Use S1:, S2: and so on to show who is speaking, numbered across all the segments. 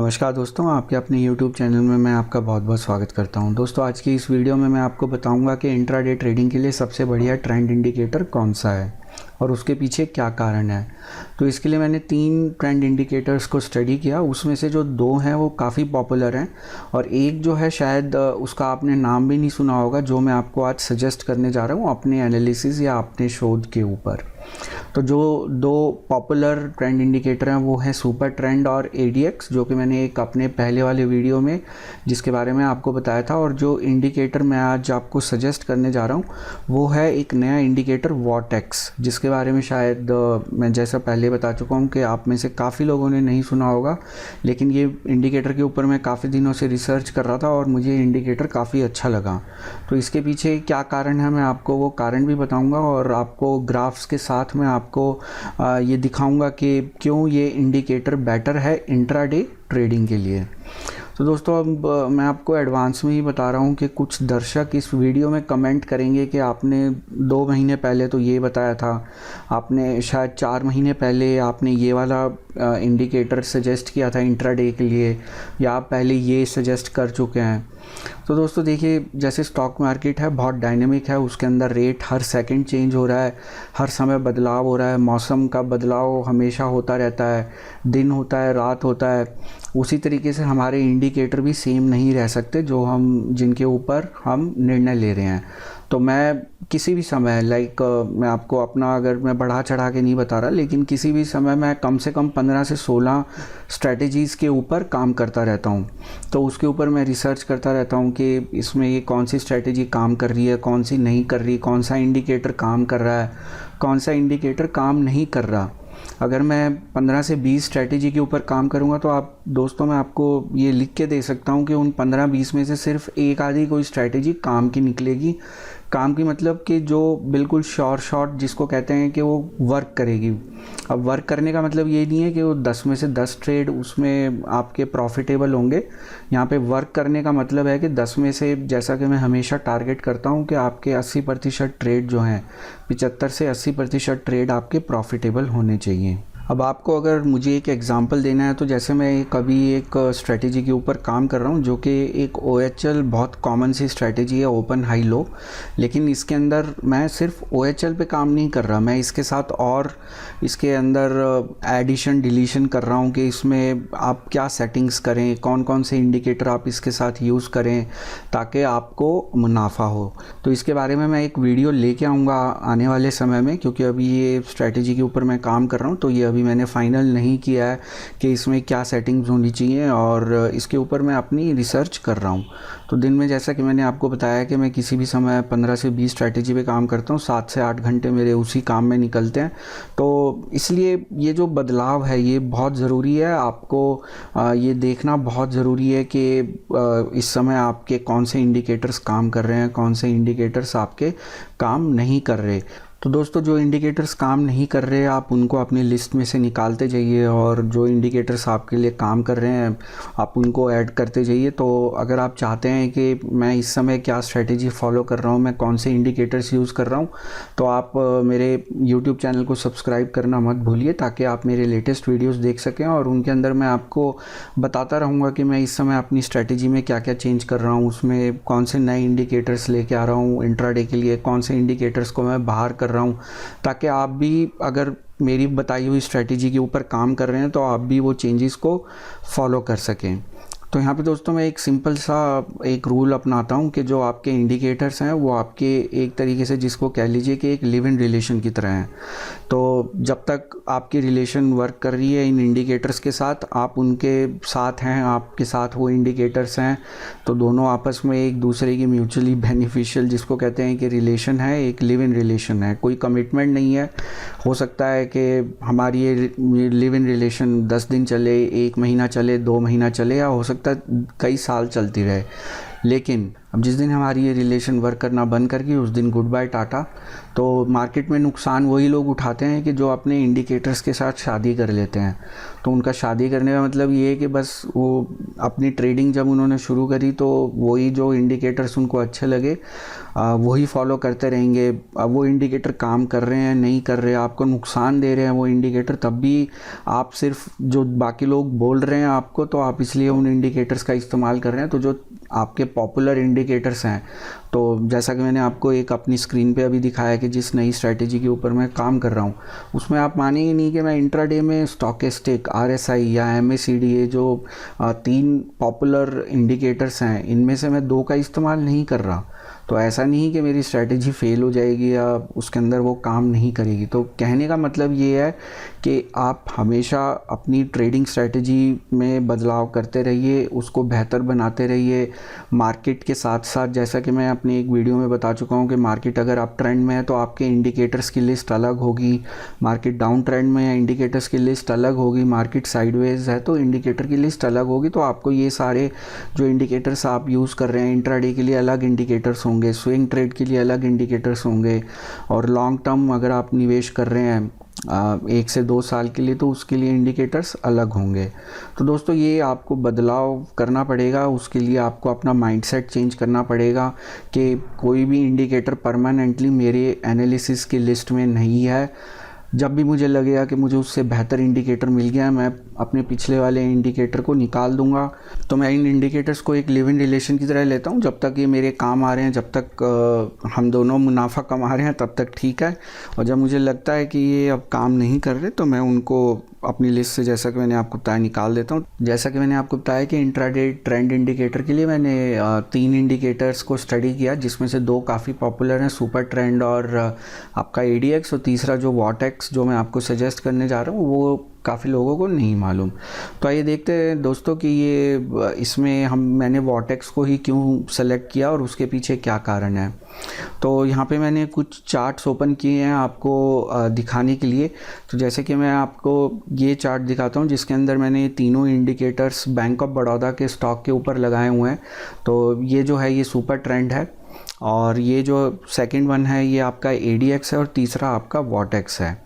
S1: नमस्कार दोस्तों, आपके अपने YouTube चैनल में मैं आपका बहुत बहुत स्वागत करता हूं। दोस्तों, आज की इस वीडियो में मैं आपको बताऊंगा कि इंट्राडे ट्रेडिंग के लिए सबसे बढ़िया ट्रेंड इंडिकेटर कौन सा है और उसके पीछे क्या कारण है। तो इसके लिए मैंने 3 ट्रेंड इंडिकेटर्स को स्टडी किया। उसमें से जो 2 हैं वो काफ़ी पॉपुलर हैं और एक जो है शायद उसका आपने नाम भी नहीं सुना होगा, जो मैं आपको आज सजेस्ट करने जा रहा हूँ अपने एनालिसिस या अपने शोध के ऊपर। तो जो 2 पॉपुलर ट्रेंड इंडिकेटर हैं वो है सुपर ट्रेंड और ADX, जो कि मैंने एक अपने पहले वाले वीडियो में जिसके बारे में आपको बताया था। और जो इंडिकेटर मैं आज आपको सजेस्ट करने जा रहा हूँ वो है एक नया इंडिकेटर वॉटेक्स, जिसके बारे में शायद मैं जैसा पहले बता चुका हूँ कि आप में से काफ़ी लोगों ने नहीं सुना होगा। लेकिन ये इंडिकेटर के ऊपर मैं काफ़ी दिनों से रिसर्च कर रहा था और मुझे इंडिकेटर काफ़ी अच्छा लगा। तो इसके पीछे क्या कारण है मैं आपको वो कारण भी बताऊँगा और आपको ग्राफ्स के साथ में आपको ये दिखाऊंगा कि क्यों ये इंडिकेटर बेटर है इंट्राडे ट्रेडिंग के लिए। तो दोस्तों, अब मैं आपको एडवांस में ही बता रहा हूँ कि कुछ दर्शक इस वीडियो में कमेंट करेंगे कि आपने 2 महीने पहले तो ये बताया था, आपने शायद 4 महीने पहले आपने ये वाला इंडिकेटर सजेस्ट किया था इंट्राडे के लिए, या आप पहले ये सजेस्ट कर चुके हैं। तो दोस्तों देखिए, जैसे स्टॉक मार्केट है बहुत डायनेमिक है, उसके अंदर रेट हर सेकंड चेंज हो रहा है, हर समय बदलाव हो रहा है, मौसम का बदलाव हमेशा होता रहता है, दिन होता है, रात होता है। उसी तरीके से हमारे इंडिकेटर भी सेम नहीं रह सकते जो जिनके ऊपर हम निर्णय ले रहे हैं। तो मैं किसी भी समय मैं आपको अपना अगर मैं बढ़ा चढ़ा के नहीं बता रहा, लेकिन किसी भी समय मैं कम से कम 15 से 16 स्ट्रैटेजीज़ के ऊपर काम करता रहता हूँ। तो उसके ऊपर मैं रिसर्च करता रहता हूँ कि इसमें ये कौन सी स्ट्रैटेजी काम कर रही है, कौन सी नहीं कर रही, कौन सा इंडिकेटर काम कर रहा है, कौन सा इंडिकेटर काम नहीं कर रहा। अगर मैं 15 से 20 स्ट्रैटेजी के ऊपर काम करूंगा तो आप दोस्तों, मैं आपको ये लिख के दे सकता हूं कि उन 15-20 में से सिर्फ एक आधी कोई स्ट्रैटेजी काम की निकलेगी। काम की मतलब कि जो बिल्कुल शॉर्ट जिसको कहते हैं कि वो वर्क करेगी। अब वर्क करने का मतलब ये नहीं है कि वो 10 में से 10 ट्रेड उसमें आपके प्रॉफिटेबल होंगे। यहाँ पे वर्क करने का मतलब है कि 10 में से, जैसा कि मैं हमेशा टारगेट करता हूँ कि आपके 80% ट्रेड जो हैं, 75 से 80% ट्रेड आपके प्रॉफिटेबल होने चाहिए। अब आपको अगर मुझे एक एग्जांपल देना है तो जैसे मैं कभी एक स्ट्रैटेजी के ऊपर काम कर रहा हूँ जो कि एक OHL बहुत कॉमन सी स्ट्रैटेजी है, ओपन हाई लो। लेकिन इसके अंदर मैं सिर्फ OHL पे काम नहीं कर रहा, मैं इसके साथ और इसके अंदर एडिशन डिलीशन कर रहा हूँ कि इसमें आप क्या सेटिंग्स करें, कौन कौन से इंडिकेटर आप इसके साथ यूज़ करें ताकि आपको मुनाफा हो। तो इसके बारे में मैं एक वीडियो लेके आऊँगा आने वाले समय में, क्योंकि अभी ये स्ट्रैटेजी के ऊपर मैं काम कर रहा हूँ तो ये अभी मैंने फाइनल नहीं किया है कि इसमें क्या सेटिंग्स होनी चाहिए और इसके ऊपर मैं अपनी रिसर्च कर रहा हूँ। तो दिन में जैसा कि मैंने आपको बताया कि मैं किसी भी समय 15 से 20 स्ट्रैटेजी पे काम करता हूँ, 7 से 8 घंटे मेरे उसी काम में निकलते हैं। तो इसलिए ये जो बदलाव है ये बहुत ज़रूरी है, आपको ये देखना बहुत ज़रूरी है कि इस समय आपके कौन से इंडिकेटर्स काम कर रहे हैं, कौन से इंडिकेटर्स आपके काम नहीं कर रहे। तो दोस्तों, जो इंडिकेटर्स काम नहीं कर रहे आप उनको अपनी लिस्ट में से निकालते जाइए और जो इंडिकेटर्स आपके लिए काम कर रहे हैं आप उनको ऐड करते जाइए। तो अगर आप चाहते हैं कि मैं इस समय क्या स्ट्रैटेजी फॉलो कर रहा हूँ, मैं कौन से इंडिकेटर्स यूज़ कर रहा हूँ, तो आप मेरे YouTube चैनल को सब्सक्राइब करना मत भूलिए ताकि आप मेरे लेटेस्ट वीडियोज़ देख सकें और उनके अंदर मैं आपको बताता रहूँगा कि मैं इस समय अपनी स्ट्रैटेजी में क्या क्या चेंज कर रहा हूँ, उसमें कौन से नए इंडिकेटर्स लेके आ रहा हूँ इंट्राडे के लिए, कौन से इंडिकेटर्स को मैं बाहर कर रहा हूँ, ताकि आप भी अगर मेरी बताई हुई स्ट्रैटेजी के ऊपर काम कर रहे हैं तो आप भी वो चेंजेस को फॉलो कर सकें। तो यहाँ पे दोस्तों मैं एक सिंपल सा एक रूल अपनाता हूँ कि जो आपके इंडिकेटर्स हैं वो आपके एक तरीके से, जिसको कह लीजिए कि एक लिव इन रिलेशन की तरह हैं। तो जब तक आपकी रिलेशन वर्क कर रही है इन इंडिकेटर्स के साथ, आप उनके साथ हैं, आपके साथ वो इंडिकेटर्स हैं, तो दोनों आपस में एक दूसरे की म्यूचुअली बेनिफिशियल, जिसको कहते हैं कि रिलेशन है, एक लिव इन रिलेशन है, कोई कमिटमेंट नहीं है। हो सकता है कि हमारी ये लिव इन रिलेशन 10 दिन चले, 1 महीना चले, 2 महीना चले, या हो सकता है कई साल चलती रहे। लेकिन अब जिस दिन हमारी ये रिलेशन वर्क करना बंद कर गई, उस दिन गुड बाय टाटा। तो मार्केट में नुकसान वही लोग उठाते हैं कि जो अपने इंडिकेटर्स के साथ शादी कर लेते हैं। तो उनका शादी करने का मतलब ये है कि बस वो अपनी ट्रेडिंग जब उन्होंने शुरू करी तो वही जो इंडिकेटर्स उनको अच्छे लगे वही फॉलो करते रहेंगे। अब वो इंडिकेटर काम कर रहे हैं नहीं कर रहे, आपको नुकसान दे रहे हैं वो इंडिकेटर, तब भी आप सिर्फ जो बाकी लोग बोल रहे हैं आपको, तो आप इसलिए उन इंडिकेटर्स का इस्तेमाल कर रहे हैं। तो जो आपके पॉपुलर इंडिकेटर्स हैं, तो जैसा कि मैंने आपको एक अपनी स्क्रीन पे अभी दिखाया कि जिस नई स्ट्रैटेजी के ऊपर मैं काम कर रहा हूँ, उसमें आप मानेंगे नहीं कि मैं इंट्राडे में स्टॉकेस्टिक, RSI या MACD, ये जो 3 पॉपुलर इंडिकेटर्स हैं, इनमें से मैं 2 का इस्तेमाल नहीं कर रहा। तो ऐसा नहीं कि मेरी स्ट्रैटेजी फेल हो जाएगी या उसके अंदर वो काम नहीं करेगी। तो कहने का मतलब ये है कि आप हमेशा अपनी ट्रेडिंग स्ट्रैटेजी में बदलाव करते रहिए, उसको बेहतर बनाते रहिए। मार्केट के साथ साथ, जैसा कि मैं अपनी एक वीडियो में बता चुका हूँ कि मार्केट अगर आप ट्रेंड में है तो आपके इंडिकेटर्स की लिस्ट अलग होगी, मार्केट डाउन ट्रेंड में है इंडिकेटर्स की लिस्ट अलग होगी, मार्केट साइडवेज है तो इंडिकेटर की लिस्ट अलग होगी। तो आपको ये सारे जो इंडिकेटर्स आप यूज़ कर रहे हैं, इंट्राडे के लिए अलग इंडिकेटर्स होंगे, स्विंग ट्रेड के लिए अलग इंडिकेटर्स होंगे, और लॉन्ग टर्म अगर आप निवेश कर रहे हैं 1 से 2 साल के लिए तो उसके लिए इंडिकेटर्स अलग होंगे। तो दोस्तों ये आपको बदलाव करना पड़ेगा, उसके लिए आपको अपना माइंडसेट चेंज करना पड़ेगा कि कोई भी इंडिकेटर परमानेंटली मेरे एनालिसिस की लिस्ट में नहीं है। जब भी मुझे लगेगा कि मुझे उससे बेहतर इंडिकेटर मिल गया, मैं अपने पिछले वाले इंडिकेटर को निकाल दूंगा। तो मैं इन इंडिकेटर्स को एक लिव इन रिलेशन की तरह लेता हूं, जब तक ये मेरे काम आ रहे हैं, जब तक हम दोनों मुनाफा कमा रहे हैं तब तक ठीक है। और जब मुझे लगता है कि ये अब काम नहीं कर रहे तो मैं उनको अपनी लिस्ट से, जैसा कि मैंने आपको बताया, निकाल देता हूँ। जैसा कि मैंने आपको बताया कि इंट्राडे ट्रेंड इंडिकेटर के लिए मैंने 3 इंडिकेटर्स को स्टडी किया, जिसमें से 2 काफ़ी पॉपुलर हैं, सुपर ट्रेंड और आपका ADX, और तीसरा जो वॉटेक्स जो मैं आपको सजेस्ट करने जा रहा हूँ वो काफ़ी लोगों को नहीं मालूम। तो आइए देखते हैं दोस्तों कि ये इसमें मैंने वॉटेक्स को ही क्यों सेलेक्ट किया और उसके पीछे क्या कारण है। तो यहाँ पे मैंने कुछ चार्ट्स ओपन किए हैं आपको दिखाने के लिए। तो जैसे कि मैं आपको ये चार्ट दिखाता हूँ जिसके अंदर मैंने तीनों इंडिकेटर्स बैंक ऑफ बड़ौदा के स्टॉक के ऊपर लगाए हुए हैं। तो ये जो है ये सुपर ट्रेंड है, और ये जो सेकंड वन है ये आपका ADX है, और तीसरा आपका वॉटेक्स है।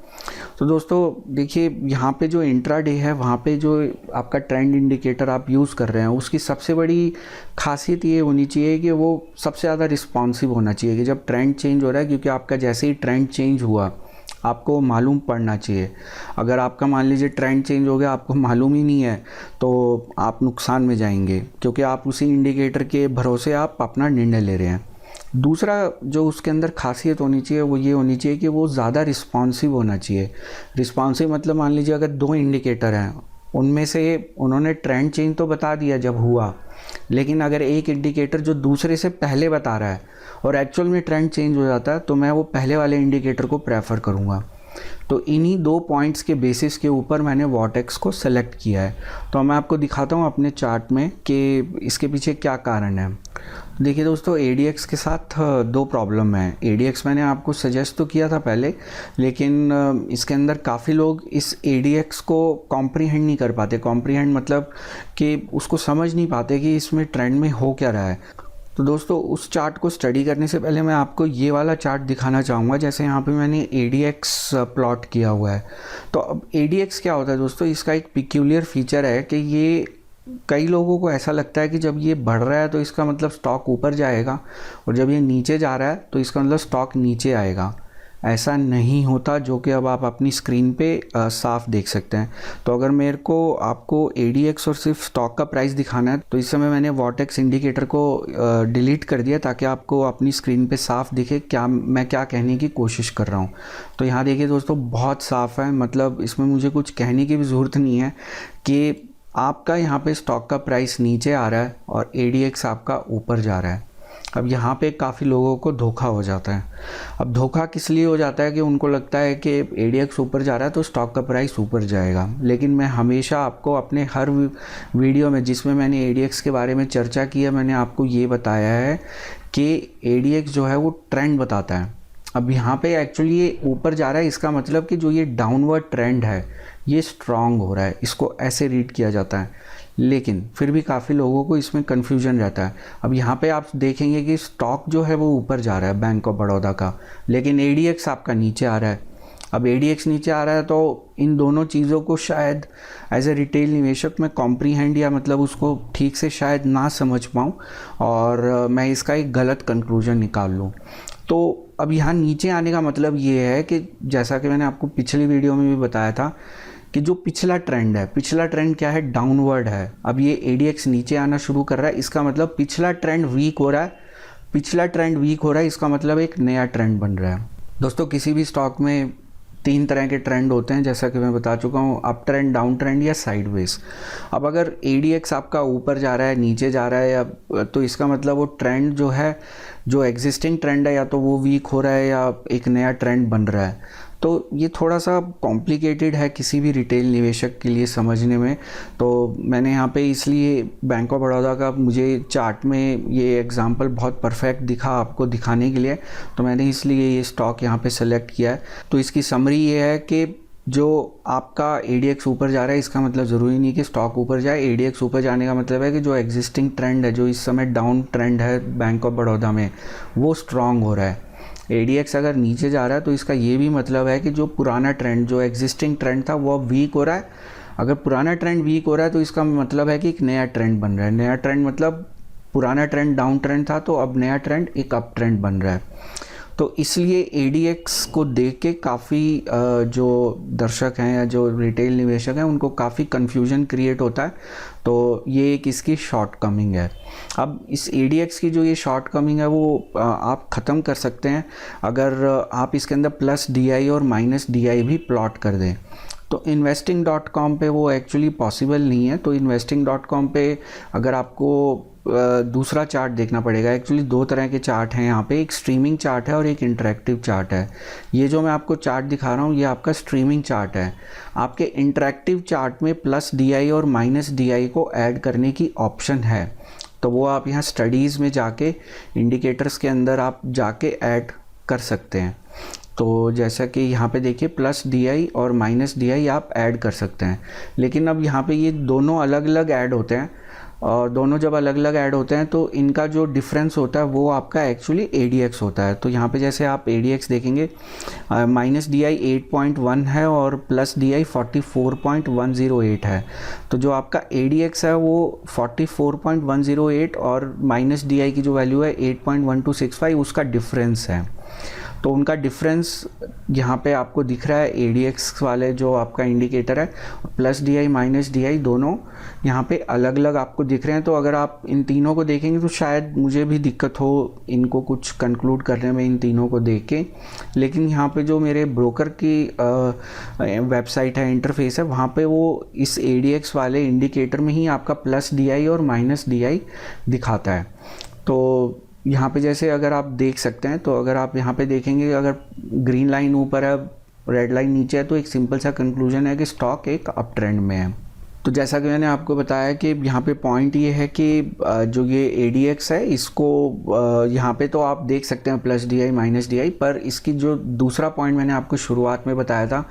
S1: तो दोस्तों देखिए, यहाँ पे जो इंट्राडे है वहाँ पे जो आपका ट्रेंड इंडिकेटर आप यूज़ कर रहे हैं उसकी सबसे बड़ी खासियत ये होनी चाहिए कि वो सबसे ज़्यादा रिस्पॉन्सिव होना चाहिए कि जब ट्रेंड चेंज हो रहा है, क्योंकि आपका जैसे ही ट्रेंड चेंज हुआ आपको मालूम पड़ना चाहिए। अगर आपका मान लीजिए ट्रेंड चेंज हो गया, आपको मालूम ही नहीं है, तो आप नुकसान में जाएंगे, क्योंकि आप उसी इंडिकेटर के भरोसे आप अपना निर्णय ले रहे हैं। दूसरा जो उसके अंदर खासियत होनी चाहिए वो ये होनी चाहिए कि वो ज़्यादा रिस्पॉन्सिव होना चाहिए। रिस्पॉन्सिव मतलब मान लीजिए अगर 2 इंडिकेटर हैं, उनमें से उन्होंने ट्रेंड चेंज तो बता दिया जब हुआ, लेकिन अगर एक इंडिकेटर जो दूसरे से पहले बता रहा है और एक्चुअल में ट्रेंड चेंज हो जाता है, तो मैं वो पहले वाले इंडिकेटर को प्रेफर करूँगा। तो इन्हीं 2 पॉइंट्स के बेसिस के ऊपर मैंने वॉटेक्स को सेलेक्ट किया है। तो मैं आपको दिखाता हूँ अपने चार्ट में कि इसके पीछे क्या कारण है। देखिए दोस्तों, ADX के साथ 2 प्रॉब्लम है। ADX मैंने आपको सजेस्ट तो किया था पहले, लेकिन इसके अंदर काफ़ी लोग इस ADX को कॉम्प्रीहेंड नहीं कर पाते। कॉम्प्रीहेंड मतलब कि उसको समझ नहीं पाते कि इसमें ट्रेंड में हो क्या रहा है। तो दोस्तों उस चार्ट को स्टडी करने से पहले मैं आपको ये वाला चार्ट दिखाना चाहूँगा। जैसे यहाँ पे मैंने ADX प्लॉट किया हुआ है। तो अब ADX क्या होता है दोस्तों, इसका एक पिक्यूलियर फीचर है कि ये कई लोगों को ऐसा लगता है कि जब ये बढ़ रहा है तो इसका मतलब स्टॉक ऊपर जाएगा, और जब ये नीचे जा रहा है तो इसका मतलब स्टॉक नीचे आएगा। ऐसा नहीं होता, जो कि अब आप अपनी स्क्रीन पे साफ देख सकते हैं। तो अगर मेरे को आपको ADX और सिर्फ स्टॉक का प्राइस दिखाना है तो इस समय मैंने वॉटेक्स इंडिकेटर को डिलीट कर दिया ताकि आपको अपनी स्क्रीन पे साफ दिखे मैं क्या कहने की कोशिश कर रहा हूँ। तो यहाँ देखिए दोस्तों, बहुत साफ़ है, मतलब इसमें मुझे कुछ कहने की भी ज़रूरत नहीं है कि आपका यहाँ पे स्टॉक का प्राइस नीचे आ रहा है और ADX आपका ऊपर जा रहा है। अब यहाँ पे काफ़ी लोगों को धोखा हो जाता है। अब धोखा किस लिए हो जाता है कि उनको लगता है कि ADX ऊपर जा रहा है तो स्टॉक का प्राइस ऊपर जाएगा। लेकिन मैं हमेशा आपको अपने हर वीडियो में जिसमें मैंने ADX के बारे में चर्चा की है, मैंने आपको ये बताया है कि ADX जो है वो ट्रेंड बताता है। अब यहाँ पे एक्चुअली ये ऊपर जा रहा है, इसका मतलब कि जो ये डाउनवर्ड ट्रेंड है ये स्ट्रॉन्ग हो रहा है, इसको ऐसे रीड किया जाता है। लेकिन फिर भी काफ़ी लोगों को इसमें कन्फ्यूजन रहता है। अब यहाँ पे आप देखेंगे कि स्टॉक जो है वो ऊपर जा रहा है बैंक ऑफ बड़ौदा का, लेकिन ADX आपका नीचे आ रहा है। अब ADX नीचे आ रहा है तो इन दोनों चीज़ों को शायद एज ए रिटेल निवेशक मैं कॉम्प्रीहेंड या मतलब उसको ठीक से शायद ना समझ पाऊँ और मैं इसका एक गलत कंक्लूजन निकाल लूँ। तो अब यहाँ नीचे आने का मतलब ये है कि जैसा कि मैंने आपको पिछली वीडियो में भी बताया था कि जो पिछला ट्रेंड है, पिछला ट्रेंड क्या है, डाउनवर्ड है। अब ये ADX नीचे आना शुरू कर रहा है, इसका मतलब पिछला ट्रेंड वीक हो रहा है। पिछला ट्रेंड वीक हो रहा है, इसका मतलब एक नया ट्रेंड बन रहा है। दोस्तों, किसी भी स्टॉक में 3 तरह के ट्रेंड होते हैं, जैसा कि मैं बता चुका हूँ, अप ट्रेंड, डाउन ट्रेंड या साइडवेज। अब अगर ADX आपका ऊपर जा रहा है, नीचे जा रहा है या तो इसका मतलब वो ट्रेंड जो है, जो एग्जिस्टिंग ट्रेंड है, या तो वो वीक हो रहा है या एक नया ट्रेंड बन रहा है। तो ये थोड़ा सा कॉम्प्लिकेटेड है किसी भी रिटेल निवेशक के लिए समझने में। तो मैंने यहाँ पे इसलिए बैंक ऑफ बड़ौदा का मुझे चार्ट में ये एग्जांपल बहुत परफेक्ट दिखा आपको दिखाने के लिए, तो मैंने इसलिए ये स्टॉक यहाँ पे सेलेक्ट किया है। तो इसकी समरी ये है कि जो आपका ADX ऊपर जा रहा है, इसका मतलब ज़रूरी नहीं कि स्टॉक ऊपर जाए। ADX ऊपर जाने का मतलब है कि जो एग्जिस्टिंग ट्रेंड है, जो इस समय डाउन ट्रेंड है बैंक ऑफ बड़ौदा में, वो स्ट्रांग हो रहा है। ADX अगर नीचे जा रहा है तो इसका ये भी मतलब है कि जो पुराना ट्रेंड, जो एग्जिस्टिंग ट्रेंड था, वो वीक हो रहा है। अगर पुराना ट्रेंड वीक हो रहा है तो इसका मतलब है कि एक नया ट्रेंड बन रहा है। नया ट्रेंड मतलब पुराना ट्रेंड डाउन ट्रेंड था, तो अब नया ट्रेंड एक अप ट्रेंड बन रहा है। तो इसलिए ADX को देख के काफ़ी जो दर्शक हैं या जो रिटेल निवेशक हैं, उनको काफ़ी कन्फ्यूजन क्रिएट होता है। तो ये एक इसकी शॉर्ट कमिंग है। अब इस ADX की जो ये शॉर्ट कमिंग है वो आप ख़त्म कर सकते हैं अगर आप इसके अंदर प्लस DI और माइनस DI भी प्लॉट कर दें। तो investing.com पे वो एक्चुअली पॉसिबल नहीं है। तो investing.com पे अगर आपको दूसरा चार्ट देखना पड़ेगा। एक्चुअली 2 तरह के चार्ट हैं यहाँ पे, एक स्ट्रीमिंग चार्ट है और एक इंटरेक्टिव चार्ट है। ये जो मैं आपको चार्ट दिखा रहा हूँ, ये आपका स्ट्रीमिंग चार्ट है। आपके इंटरेक्टिव चार्ट में प्लस DI और माइनस DI को ऐड करने की ऑप्शन है, तो वो आप यहाँ स्टडीज़ में जाके इंडिकेटर्स के अंदर आप जाके ऐड कर सकते हैं। तो जैसा कि यहाँ पे देखिए, प्लस DI और माइनस DI आप ऐड कर सकते हैं। लेकिन अब यहाँ पे ये दोनों अलग अलग ऐड होते हैं, और दोनों जब अलग अलग ऐड होते हैं तो इनका जो डिफरेंस होता है वो आपका एक्चुअली ADX होता है। तो यहाँ पे जैसे आप ADX देखेंगे, माइनस DI 8.1 है और प्लस DI 44.108 है। तो जो आपका ADX है वो 44.108 और माइनस DI की जो वैल्यू है 8.1265, उसका डिफरेंस है। तो उनका डिफरेंस यहाँ पे आपको दिख रहा है। ADX वाले जो आपका इंडिकेटर है, प्लस DI माइनस DI दोनों यहाँ पे अलग अलग आपको दिख रहे हैं। तो अगर आप इन तीनों को देखेंगे तो शायद मुझे भी दिक्कत हो इनको कुछ कंक्लूड करने में इन तीनों को देख के। लेकिन यहाँ पे जो मेरे ब्रोकर की वेबसाइट है, इंटरफेस है, वहाँ पे वो इस ADX वाले इंडिकेटर में ही आपका प्लस DI और माइनस DI दिखाता है। तो यहाँ पे जैसे अगर आप देख सकते हैं, तो अगर आप यहाँ पे देखेंगे, अगर ग्रीन लाइन ऊपर है, रेड लाइन नीचे है, तो एक सिंपल सा कंक्लूजन है कि स्टॉक एक अप ट्रेंड में है। तो जैसा कि मैंने आपको बताया कि यहाँ पे पॉइंट ये है कि जो ये ADX है, इसको यहाँ पे तो आप देख सकते हैं प्लस DI माइनस DI, पर इसकी जो दूसरा पॉइंट मैंने आपको शुरुआत में बताया था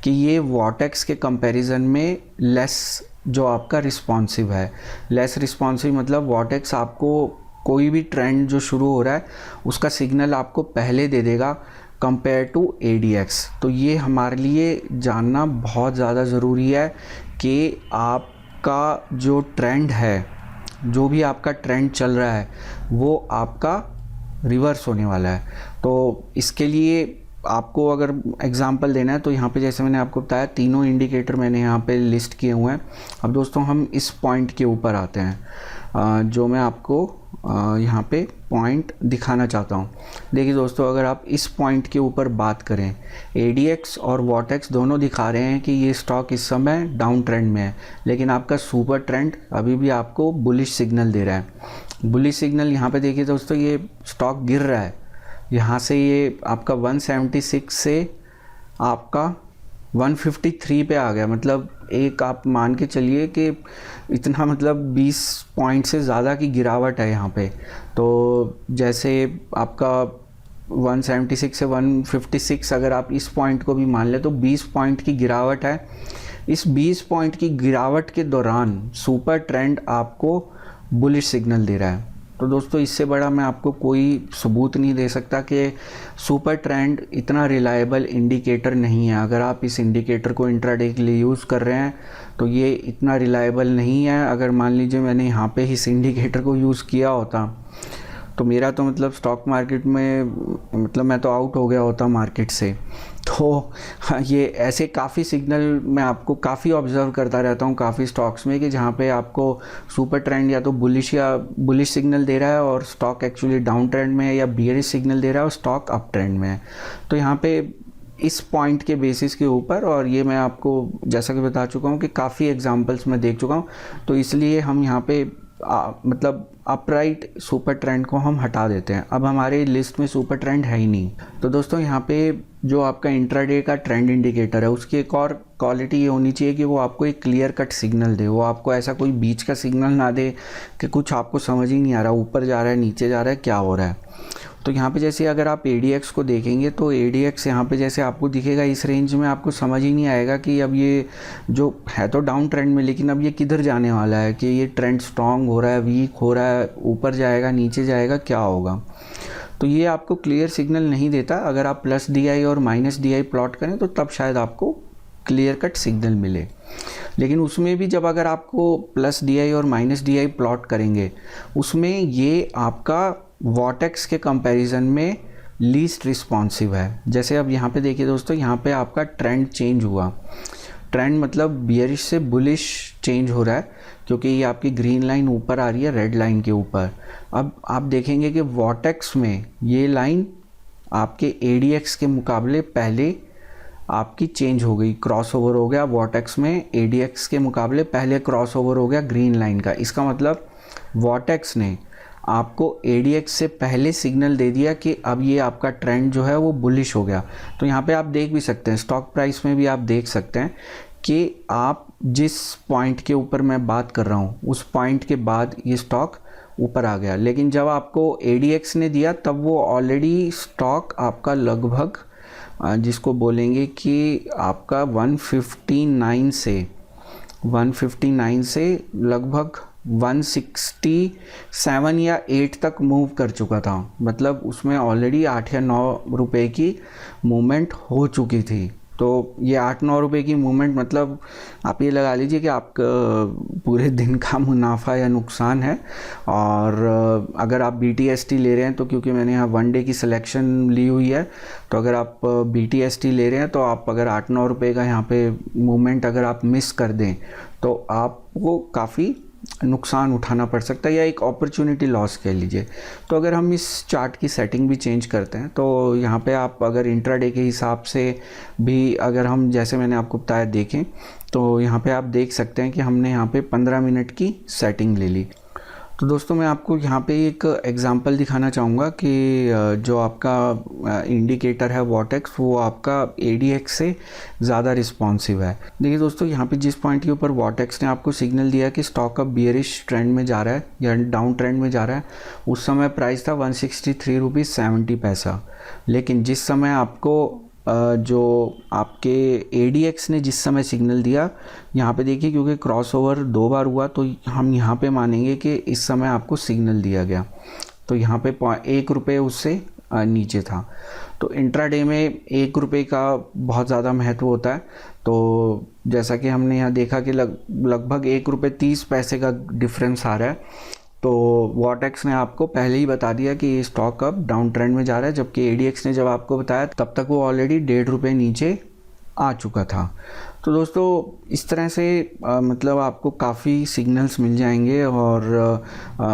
S1: कि ये वॉटेक्स के कंपैरिजन में लेस जो आपका रिस्पॉन्सिव है। लेस रिस्पॉन्सिव मतलब वॉटेक्स आपको कोई भी ट्रेंड जो शुरू हो रहा है उसका सिग्नल आपको पहले दे देगा कंपेयर टू ADX। तो ये हमारे लिए जानना बहुत ज़्यादा ज़रूरी है कि आपका जो ट्रेंड है, जो भी आपका ट्रेंड चल रहा है, वो आपका रिवर्स होने वाला है। तो इसके लिए आपको अगर एग्जांपल देना है तो यहाँ पे जैसे मैंने आपको बताया, तीनों इंडिकेटर मैंने यहाँ पे लिस्ट किए हुए हैं। अब दोस्तों हम इस पॉइंट के ऊपर आते हैं, जो मैं आपको यहाँ पे पॉइंट दिखाना चाहता हूँ। देखिए दोस्तों, अगर आप इस पॉइंट के ऊपर बात करें, ADX और वॉटेक्स दोनों दिखा रहे हैं कि ये स्टॉक इस समय डाउन ट्रेंड में है, लेकिन आपका सुपर ट्रेंड अभी भी आपको बुलिश सिग्नल दे रहा है। बुलिश सिग्नल यहाँ पे देखिए दोस्तों, ये स्टॉक गिर रहा है। यहाँ से ये आपका 176 से आपका 153 पे आ गया। मतलब एक आप मान के चलिए कि इतना, मतलब 20 पॉइंट से ज़्यादा की गिरावट है यहाँ पे। तो जैसे आपका 176 से 156, अगर आप इस पॉइंट को भी मान लें तो 20 पॉइंट की गिरावट है। इस 20 पॉइंट की गिरावट के दौरान सुपर ट्रेंड आपको बुलिश सिग्नल दे रहा है। तो दोस्तों इससे बड़ा मैं आपको कोई सबूत नहीं दे सकता कि सुपर ट्रेंड इतना रिलायबल इंडिकेटर नहीं है। अगर आप इस इंडिकेटर को इंट्राडे के लिए यूज़ कर रहे हैं तो ये इतना रिलायबल नहीं है। अगर मान लीजिए मैंने यहाँ पे इस इंडिकेटर को यूज़ किया होता तो मेरा तो मतलब स्टॉक मार्केट में मतलब मैं तो आउट हो गया होता मार्केट से। तो ये ऐसे काफ़ी सिग्नल मैं आपको काफ़ी ऑब्जर्व करता रहता हूँ काफ़ी स्टॉक्स में कि जहाँ पे आपको सुपर ट्रेंड या तो बुलिश सिग्नल दे रहा है और स्टॉक एक्चुअली डाउन ट्रेंड में है, या बियरिश सिग्नल दे रहा है और स्टॉक अप ट्रेंड में है। तो यहाँ पे इस पॉइंट के बेसिस के ऊपर, और ये मैं आपको जैसा कि बता चुका हूँ कि काफ़ी एग्जांपल्स मैं देख चुका हूँ, तो इसलिए हम यहाँ पे मतलब अपराइट सुपर ट्रेंड को हम हटा देते हैं। अब हमारे लिस्ट में सुपर ट्रेंड है ही नहीं। तो दोस्तों यहाँ पे जो आपका इंट्राडे का ट्रेंड इंडिकेटर है उसकी एक और क्वालिटी ये होनी चाहिए कि वो आपको एक क्लियर कट सिग्नल दे। वो आपको ऐसा कोई बीच का सिग्नल ना दे कि कुछ आपको समझ ही नहीं आ रहा, ऊपर जा रहा है नीचे जा रहा है, क्या हो रहा है। तो यहाँ पे जैसे अगर आप ADX को देखेंगे तो ADX यहाँ पे जैसे आपको दिखेगा इस रेंज में, आपको समझ ही नहीं आएगा कि अब ये जो है तो डाउन ट्रेंड में, लेकिन अब ये किधर जाने वाला है, कि ये ट्रेंड स्ट्रॉन्ग हो रहा है, वीक हो रहा है, ऊपर जाएगा नीचे जाएगा, क्या होगा। तो ये आपको क्लियर सिग्नल नहीं देता। अगर आप प्लस DI और माइनस DI प्लॉट करें तो तब शायद आपको क्लियर कट सिग्नल मिले। लेकिन उसमें भी जब अगर आपको प्लस DI और माइनस DI प्लॉट करेंगे उसमें ये आपका वॉटेक्स के कंपैरिजन में लीस्ट रिस्पॉन्सिव है। जैसे अब यहाँ पे देखिए दोस्तों, यहाँ पे आपका ट्रेंड चेंज हुआ। ट्रेंड मतलब बियरिश से बुलिश चेंज हो रहा है, क्योंकि ये आपकी ग्रीन लाइन ऊपर आ रही है रेड लाइन के ऊपर। अब आप देखेंगे कि वॉटेक्स में ये लाइन आपके ADX के मुकाबले पहले आपकी चेंज हो गई, क्रॉसओवर हो गया। वॉटेक्स में ADX के मुकाबले पहले क्रॉसओवर हो गया ग्रीन लाइन का। इसका मतलब वॉटेक्स ने आपको ADX से पहले सिग्नल दे दिया कि अब ये आपका ट्रेंड जो है वो बुलिश हो गया। तो यहाँ पे आप देख भी सकते हैं, स्टॉक प्राइस में भी आप देख सकते हैं कि आप जिस पॉइंट के ऊपर मैं बात कर रहा हूँ उस पॉइंट के बाद ये स्टॉक ऊपर आ गया। लेकिन जब आपको ADX ने दिया तब वो ऑलरेडी स्टॉक आपका लगभग जिसको बोलेंगे कि आपका 159 से लगभग 167 या 8 तक मूव कर चुका था। मतलब उसमें ऑलरेडी 8 या 9 रुपए की मूवमेंट हो चुकी थी। तो ये 8-9 रुपए की मूवमेंट मतलब आप ये लगा लीजिए कि आपका पूरे दिन का मुनाफा या नुकसान है। और अगर आप BTST ले रहे हैं तो, क्योंकि मैंने यहाँ 1 डे की सिलेक्शन ली हुई है, तो अगर आप BTST ले रहे हैं तो आप अगर 8-9 रुपए का यहाँ पे मूवमेंट अगर आप मिस कर दें तो आपको काफ़ी नुकसान उठाना पड़ सकता है, या एक अपॉर्चुनिटी लॉस कह लीजिए। तो अगर हम इस चार्ट की सेटिंग भी चेंज करते हैं तो यहाँ पे आप अगर इंट्राडे के हिसाब से भी अगर हम जैसे मैंने आपको बताया देखें तो यहाँ पे आप देख सकते हैं कि हमने यहाँ पे 15 मिनट की सेटिंग ले ली। तो दोस्तों मैं आपको यहाँ पे एक एग्जांपल दिखाना चाहूँगा कि जो आपका इंडिकेटर है वॉटेक्स वो आपका ADX से ज़्यादा रिस्पॉन्सिव है। देखिए दोस्तों, यहाँ पे जिस पॉइंट के ऊपर वॉटेक्स ने आपको सिग्नल दिया कि स्टॉक अब बियरिश ट्रेंड में जा रहा है या डाउन ट्रेंड में जा रहा है, उस समय प्राइस था 163 रुपीज़ 70 पैसा। लेकिन जिस समय आपको जो आपके ADX ने जिस समय सिग्नल दिया, यहाँ पे देखिए क्योंकि क्रॉसओवर 2 बार हुआ तो हम यहाँ पे मानेंगे कि इस समय आपको सिग्नल दिया गया। तो यहाँ पे 1 रुपये उससे नीचे था। तो इंट्राडे में 1 रुपये का बहुत ज़्यादा महत्व होता है। तो जैसा कि हमने यहाँ देखा कि लगभग 1 रुपये 30 पैसे का डिफरेंस आ रहा है। तो वॉटेक्स ने आपको पहले ही बता दिया कि ये स्टॉक अब डाउन ट्रेंड में जा रहा है, जबकि ADX ने जब आपको बताया तब तक वो ऑलरेडी 1.5 रुपये नीचे आ चुका था। तो दोस्तों इस तरह से मतलब आपको काफ़ी सिग्नल्स मिल जाएंगे और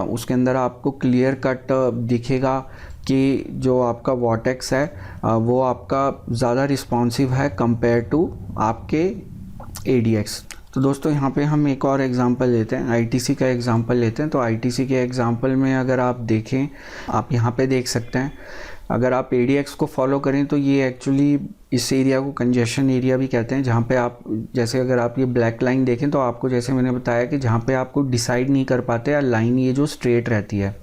S1: उसके अंदर आपको क्लियर कट दिखेगा कि जो आपका वॉटेक्स है वो आपका ज़्यादा रिस्पॉन्सिव है कंपेयर टू आपके ADX। तो दोस्तों यहाँ पे हम एक और एग्जांपल लेते हैं, ITC का एग्जांपल लेते हैं। तो ITC के एग्जांपल में अगर आप देखें, आप यहाँ पे देख सकते हैं, अगर आप ADX को फॉलो करें तो ये एक्चुअली इस एरिया को कंजेशन एरिया भी कहते हैं, जहाँ पे आप जैसे अगर आप ये ब्लैक लाइन देखें तो आपको जैसे मैंने बताया कि जहाँ पे आपको डिसाइड नहीं कर पाते या लाइन ये जो स्ट्रेट रहती है,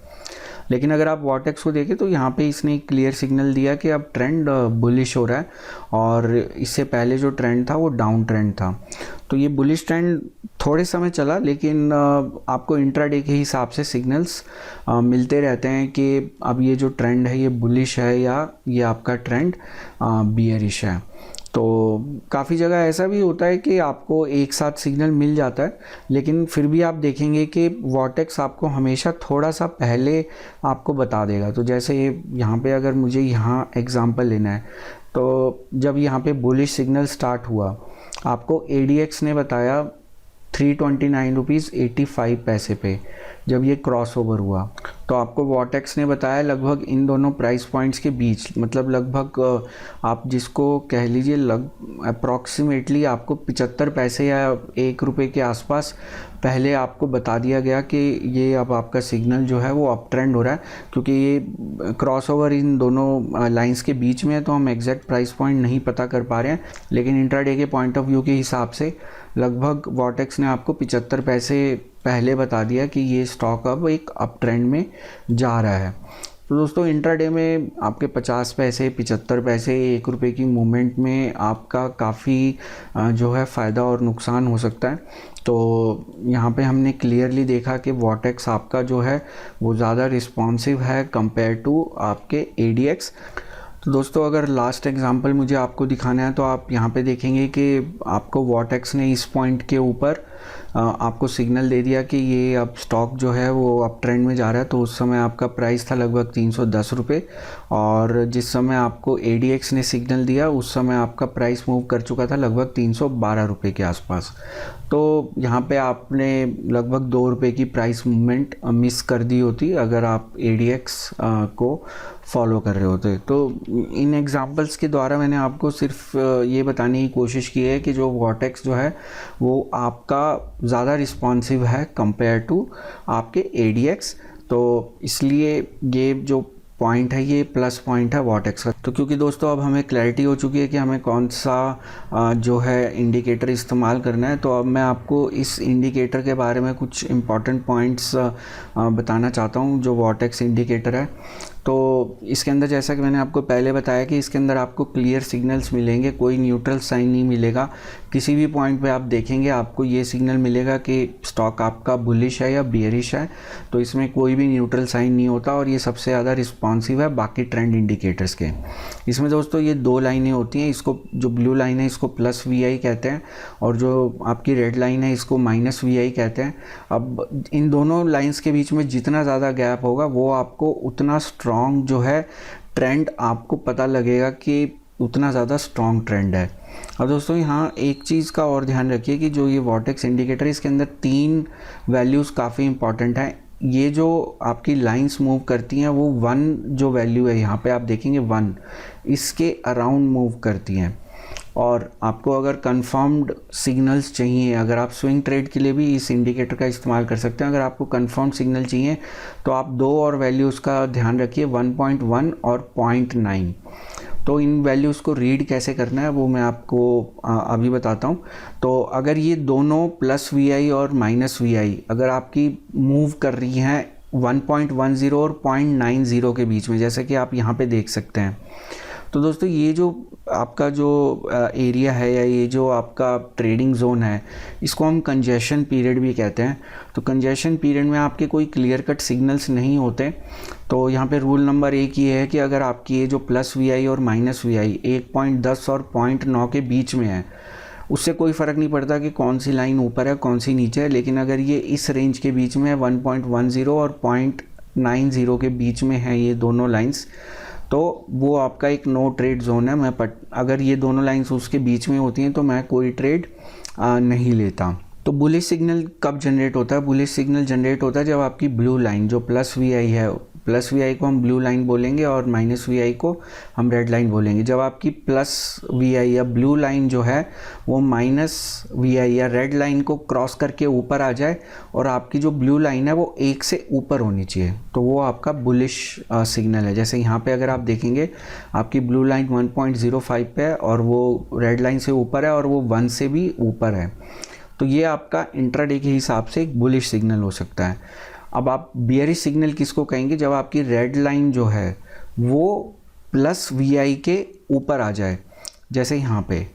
S1: लेकिन अगर आप वॉटेक्स को देखें तो यहाँ पे इसने एक क्लियर सिग्नल दिया कि अब ट्रेंड बुलिश हो रहा है, और इससे पहले जो ट्रेंड था वो डाउन ट्रेंड था। तो ये बुलिश ट्रेंड थोड़े समय चला, लेकिन आपको इंट्राडे के हिसाब से सिग्नल्स मिलते रहते हैं कि अब ये जो ट्रेंड है ये बुलिश है या ये आपका ट्रेंड बियरिश है। तो काफ़ी जगह ऐसा भी होता है कि आपको एक साथ सिग्नल मिल जाता है, लेकिन फिर भी आप देखेंगे कि वॉटेक्स आपको हमेशा थोड़ा सा पहले आपको बता देगा। तो जैसे यहाँ पे अगर मुझे यहाँ एग्जांपल लेना है, तो जब यहाँ पे बुलिश सिग्नल स्टार्ट हुआ, आपको ADX ने बताया 329 रुपीज़ 85 पैसे पे जब ये क्रॉस ओवर हुआ। तो आपको वॉटेक्स ने बताया लगभग इन दोनों प्राइस पॉइंट्स के बीच, मतलब लगभग आप जिसको कह लीजिए अप्रॉक्सीमेटली आपको 75 पैसे या 1 रुपये के आसपास पहले आपको बता दिया गया कि ये अब आपका सिग्नल जो है वो अप ट्रेंड हो रहा है, क्योंकि ये क्रॉस ओवर इन दोनों लाइंस के बीच में है। तो हम एग्जैक्ट प्राइस पॉइंट नहीं पता कर पा रहे हैं, लेकिन इंट्राडे के पॉइंट ऑफ व्यू के हिसाब से लगभग वॉटेक्स ने आपको 75 पैसे पहले बता दिया कि ये स्टॉक अब एक अप ट्रेंड में जा रहा है। तो दोस्तों इंट्राडे में आपके 50 पैसे, 75 पैसे, 1 रुपये की मूवमेंट में आपका काफ़ी जो है फ़ायदा और नुकसान हो सकता है। तो यहाँ पे हमने क्लियरली देखा कि वॉटेक्स आपका जो है वो ज़्यादा रिस्पॉन्सिव है कंपेयर टू आपके ADX। तो दोस्तों अगर लास्ट एग्जांपल मुझे आपको दिखाना है, तो आप यहाँ पे देखेंगे कि आपको वॉटेक्स ने इस पॉइंट के ऊपर आपको सिग्नल दे दिया कि ये अब स्टॉक जो है वो अप ट्रेंड में जा रहा है। तो उस समय आपका प्राइस था लगभग 310 रुपये, और जिस समय आपको ADX ने सिग्नल दिया उस समय आपका प्राइस मूव कर चुका था लगभग 312 रुपये के आसपास। तो यहाँ पे आपने लगभग 2 रुपये की प्राइस मूवमेंट मिस कर दी होती अगर आप ADX को फॉलो कर रहे होते। तो इन एग्जांपल्स के द्वारा मैंने आपको सिर्फ ये बताने की कोशिश की है कि जो वॉटेक्स जो है वो आपका ज़्यादा रिस्पॉन्सिव है कंपेयर टू आपके ADX। तो इसलिए ये जो पॉइंट है ये प्लस पॉइंट है वॉटेक्स का। तो क्योंकि दोस्तों अब हमें क्लैरिटी हो चुकी है कि हमें कौन सा जो है इंडिकेटर इस्तेमाल करना है, तो अब मैं आपको इस इंडिकेटर के बारे में कुछ इम्पॉर्टेंट पॉइंट्स बताना चाहता हूँ जो वॉटेक्स इंडिकेटर है। तो इसके अंदर जैसा कि मैंने आपको पहले बताया कि इसके अंदर आपको क्लियर सिग्नल्स मिलेंगे, कोई न्यूट्रल साइन नहीं मिलेगा। किसी भी पॉइंट पे आप देखेंगे आपको ये सिग्नल मिलेगा कि स्टॉक आपका बुलिश है या बियरिश है। तो इसमें कोई भी न्यूट्रल साइन नहीं होता, और ये सबसे ज़्यादा रिस्पॉन्सिव है बाकी ट्रेंड इंडिकेटर्स के। इसमें दोस्तों ये 2 लाइनें होती हैं, इसको जो ब्लू लाइन है इसको +VI कहते हैं, और जो आपकी रेड लाइन है इसको -VI कहते हैं। अब इन दोनों लाइन्स के बीच में जितना ज़्यादा गैप होगा वो आपको उतना स्ट्रॉन्ग जो है ट्रेंड आपको पता लगेगा कि उतना ज़्यादा स्ट्रॉन्ग ट्रेंड है। अब दोस्तों यहाँ एक चीज़ का और ध्यान रखिए कि जो ये वॉटेक्स इंडिकेटर है इसके अंदर 3 वैल्यूज़ काफ़ी इंपॉर्टेंट हैं। ये जो आपकी लाइंस मूव करती हैं वो 1 जो वैल्यू है यहाँ पे आप देखेंगे 1 इसके अराउंड मूव करती हैं। और आपको अगर कंफर्म्ड सिग्नल्स चाहिए, अगर आप स्विंग ट्रेड के लिए भी इस इंडिकेटर का इस्तेमाल कर सकते हैं। अगर आपको कंफर्म्ड सिग्नल चाहिए तो आप 2 और वैल्यूज़ का ध्यान रखिए, 1.1 और 0.9। तो इन वैल्यूज़ को रीड कैसे करना है वो मैं आपको अभी बताता हूँ। तो अगर ये दोनों +VI और -VI अगर आपकी मूव कर रही हैं 1.10 और 0.90 के बीच में, जैसे कि आप यहाँ पे देख सकते हैं, तो दोस्तों ये जो आपका जो एरिया है या ये जो आपका ट्रेडिंग जोन है इसको हम कंजेशन पीरियड भी कहते हैं। तो कंजेशन पीरियड में आपके कोई क्लियर कट सिग्नल्स नहीं होते। तो यहाँ पे रूल नंबर 1 ये है कि अगर आपकी ये जो +VI और -VI 1.10 और 0.9 के बीच में है, उससे कोई फ़र्क नहीं पड़ता कि कौन सी लाइन ऊपर है कौन सी नीचे है, लेकिन अगर ये इस रेंज के बीच में है 1.10 और 0.90 के बीच में है ये दोनों लाइंस, तो वो आपका एक नो ट्रेड जोन है। अगर ये दोनों लाइंस उसके बीच में होती हैं तो मैं कोई ट्रेड नहीं लेता। तो बुलिश सिग्नल कब जनरेट होता है? बुलिश सिग्नल जनरेट होता है जब आपकी ब्लू लाइन जो +VI है, +VI को हम ब्लू लाइन बोलेंगे और -VI को हम रेड लाइन बोलेंगे। जब आपकी +VI या ब्लू लाइन जो है वो -VI या रेड लाइन को क्रॉस करके ऊपर आ जाए और आपकी जो ब्लू लाइन है वो 1 से ऊपर होनी चाहिए, तो वो आपका बुलिश सिग्नल है। जैसे यहाँ पे अगर आप देखेंगे आपकी ब्लू लाइन 1.05 पे है और वो रेड लाइन से ऊपर है और वो 1 से भी ऊपर है, तो ये आपका इंट्राडे के हिसाब से एक बुलिश सिग्नल हो सकता है। अब आप बियरिश सिग्नल किसको कहेंगे? जब आपकी रेड लाइन जो है वो प्लस VI के ऊपर आ जाए, जैसे यहाँ पे,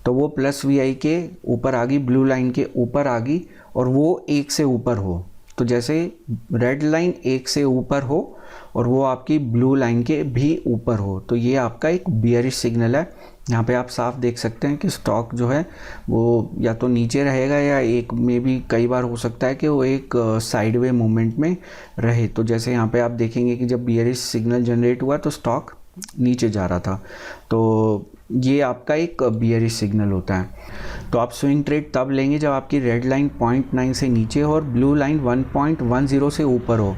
S1: तो वो प्लस VI के ऊपर आ गई, ब्लू लाइन के ऊपर आ गई और वो 1 से ऊपर हो। तो जैसे रेड लाइन 1 से ऊपर हो और वो आपकी ब्लू लाइन के भी ऊपर हो, तो ये आपका एक बियरिश सिग्नल है। यहाँ पे आप साफ देख सकते हैं कि स्टॉक जो है वो या तो नीचे रहेगा या एक में भी कई बार हो सकता है कि वो एक साइडवे मूवमेंट में रहे। तो जैसे यहाँ पे आप देखेंगे कि जब बियरिश सिग्नल जनरेट हुआ तो स्टॉक नीचे जा रहा था, तो ये आपका एक बियरिश सिग्नल होता है। तो आप स्विंग ट्रेड तब लेंगे जब आपकी रेड लाइन 0.9 से नीचे हो और ब्लू लाइन 1.10 से ऊपर हो।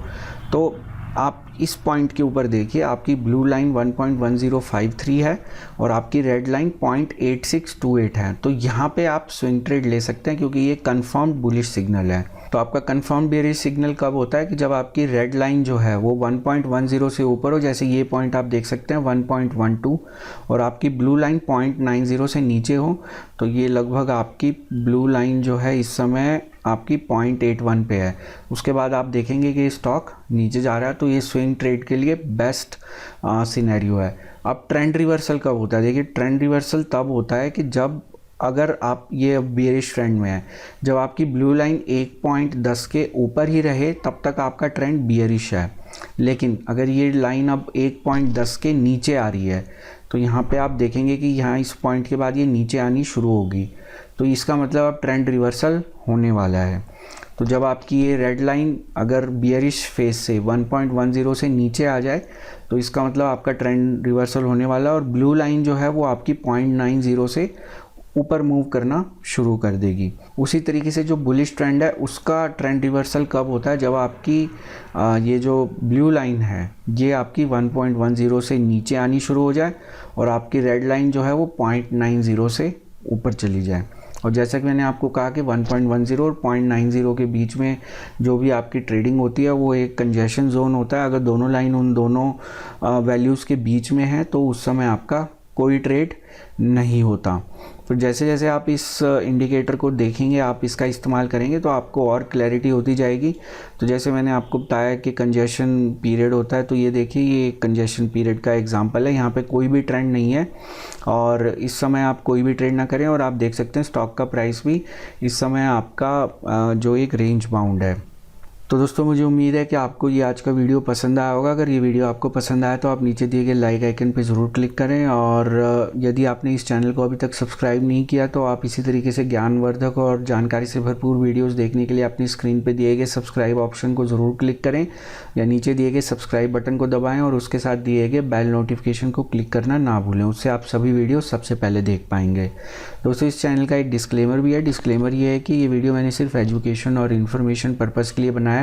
S1: तो आप इस पॉइंट के ऊपर देखिए, आपकी ब्लू लाइन 1.1053 है और आपकी रेड लाइन 0.8628 है। तो यहाँ पे आप स्विंग ट्रेड ले सकते हैं क्योंकि ये कंफर्म्ड बुलिश सिग्नल है। तो आपका कंफर्म बेयरिश सिग्नल कब होता है? कि जब आपकी रेड लाइन जो है वो 1.10 से ऊपर हो, जैसे ये पॉइंट आप देख सकते हैं 1.12, और आपकी ब्लू लाइन 0.90 से नीचे हो। तो ये लगभग आपकी ब्लू लाइन जो है इस समय आपकी 0.81 पे है। उसके बाद आप देखेंगे कि स्टॉक नीचे जा रहा है, तो ये स्विंग ट्रेड के लिए बेस्ट सिनेरियो है। अब ट्रेंड रिवर्सल कब होता है? देखिए, ट्रेंड रिवर्सल तब होता है कि जब अगर आप ये बियरिश ट्रेंड में है, जब आपकी ब्लू लाइन 1.10 के ऊपर ही रहे तब तक आपका ट्रेंड बियरिश है। लेकिन अगर ये लाइन अब 1.10 के नीचे आ रही है, तो यहाँ पे आप देखेंगे कि यहाँ इस पॉइंट के बाद ये नीचे आनी शुरू होगी, तो इसका मतलब अब ट्रेंड रिवर्सल होने वाला है। तो जब आपकी ये रेड लाइन अगर बियरिश फेज से 1.10 से नीचे आ जाए, तो इसका मतलब आपका ट्रेंड रिवर्सल होने वाला है और ब्लू लाइन जो है वो आपकी 0.90 से ऊपर मूव करना शुरू कर देगी। उसी तरीके से जो बुलिश ट्रेंड है उसका ट्रेंड रिवर्सल कब होता है? जब आपकी ये जो ब्लू लाइन है ये आपकी 1.10 से नीचे आनी शुरू हो जाए और आपकी रेड लाइन जो है वो 0.90 से ऊपर चली जाए। और जैसा कि मैंने आपको कहा कि 1.10 और 0.90 के बीच में जो भी आपकी ट्रेडिंग होती है वो एक कंजेशन जोन होता है। अगर दोनों लाइन उन दोनों वैल्यूज़ के बीच में है तो उस समय आपका कोई ट्रेड नहीं होता। तो जैसे जैसे आप इस इंडिकेटर को देखेंगे, आप इसका इस्तेमाल करेंगे तो आपको और क्लैरिटी होती जाएगी। तो जैसे मैंने आपको बताया कि कंजेशन पीरियड होता है, तो ये देखिए ये कंजेशन पीरियड का एग्जांपल है। यहाँ पे कोई भी ट्रेंड नहीं है और इस समय आप कोई भी ट्रेड ना करें। और आप देख सकते हैं स्टॉक का प्राइस भी इस समय आपका जो एक रेंज बाउंड है। तो दोस्तों, मुझे उम्मीद है कि आपको ये आज का वीडियो पसंद आया होगा। अगर ये वीडियो आपको पसंद आया तो आप नीचे दिए गए लाइक आइकन पे ज़रूर क्लिक करें, और यदि आपने इस चैनल को अभी तक सब्सक्राइब नहीं किया तो आप इसी तरीके से ज्ञानवर्धक और जानकारी से भरपूर वीडियोस देखने के लिए अपनी स्क्रीन पे दिए गए सब्सक्राइब ऑप्शन को ज़रूर क्लिक करें या नीचे दिए गए सब्सक्राइब बटन को दबाएँ और उसके साथ दिए गए बेल नोटिफिकेशन को क्लिक करना ना भूलें। उससे आप सभी वीडियो सबसे पहले देख पाएंगे। दोस्तों, इस चैनल का एक डिस्क्लेमर भी है। डिस्क्लेमर ये है कि ये वीडियो मैंने सिर्फ एजुकेशन और इन्फॉर्मेशन पर्पज़ के लिए बनाया है।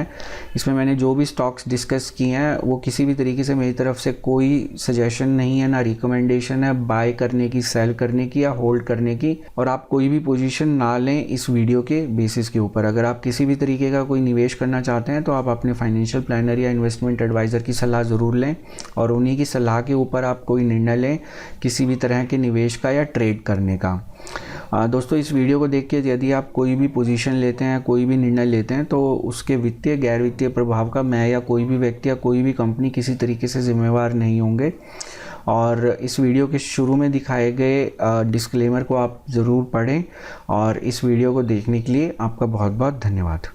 S1: इसमें मैंने जो भी स्टॉक्स डिस्कस किए हैं वो किसी भी तरीके से मेरी तरफ से कोई सजेशन नहीं है, ना रिकमेंडेशन है बाय करने की, सेल करने की या होल्ड करने की। और आप कोई भी पोजीशन ना लें इस वीडियो के बेसिस के ऊपर। अगर आप किसी भी तरीके का कोई निवेश करना चाहते हैं तो आप अपने फाइनेंशियल प्लानर या इन्वेस्टमेंट एडवाइज़र की सलाह ज़रूर लें और उन्हीं की सलाह के ऊपर आप कोई निर्णय लें किसी भी तरह के निवेश का या ट्रेड करने का। दोस्तों, इस वीडियो को देख के यदि आप कोई भी पोजीशन लेते हैं, कोई भी निर्णय लेते हैं, तो उसके वित्तीय गैर वित्तीय प्रभाव का मैं या कोई भी व्यक्ति या कोई भी कंपनी किसी तरीके से जिम्मेवार नहीं होंगे। और इस वीडियो के शुरू में दिखाए गए डिस्क्लेमर को आप ज़रूर पढ़ें और इस वीडियो को देखने के लिए आपका बहुत बहुत धन्यवाद।